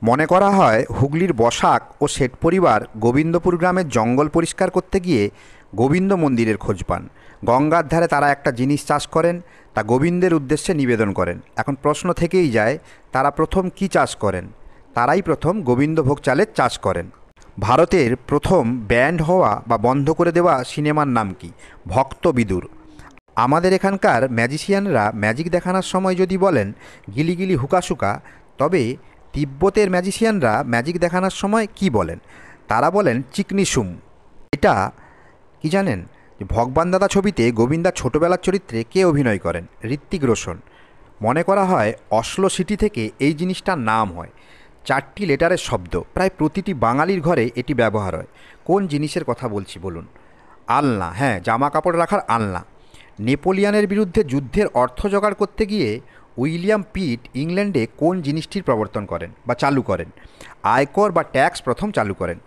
মনে করা হয় হুগলির বসাক ও শেঠ পরিবার গোবিন্দপুর গ্রামের জঙ্গল পরিষ্কার করতে গিয়ে গোবিন্দ মন্দিরের খোঁজ পান। গঙ্গার ধারে তারা একটা জিনিস চাষ করেন, তা গোবিন্দের উদ্দেশ্যে নিবেদন করেন। এখন প্রশ্ন থেকেই যায়, তারা প্রথম কি চাষ করেন? তারাই প্রথম গোবিন্দভোগ চালের চাষ করেন। ভারতের প্রথম ব্যান্ড হওয়া বা বন্ধ করে দেওয়া সিনেমার নাম কি? ভক্ত বিদুর। আমাদের এখানকার ম্যাজিশিয়ানরা ম্যাজিক দেখানোর সময় যদি বলেন গিলিগিলি হুকাশুকা, তবে তিব্বতের ম্যাজিশিয়ানরা ম্যাজিক দেখানোর সময় কি বলেন? তারা বলেন চিকনিসুম। এটা কি জানেন যে ভগবান দাদা ছবিতে গোবিন্দা ছোটবেলার চরিত্রে কে অভিনয় করেন? ঋত্বিক রোশন। মনে করা হয় অসলো সিটি থেকে এই জিনিসটার নাম হয়। চারটি লেটারের শব্দ, প্রায় প্রতিটি বাঙালির ঘরে এটি ব্যবহার হয়। কোন জিনিসের কথা বলছি বলুন? আলনা। হ্যাঁ, জামা কাপড় রাখার আলনা। নেপোলিয়নের বিরুদ্ধে যুদ্ধের অর্থ জোগাড় করতে গিয়ে উইলিয়াম পিট ইংল্যান্ডে কোন জিনিসটির প্রবর্তন করেন বা চালু করেন? আয়কর বা ট্যাক্স প্রথম চালু করেন।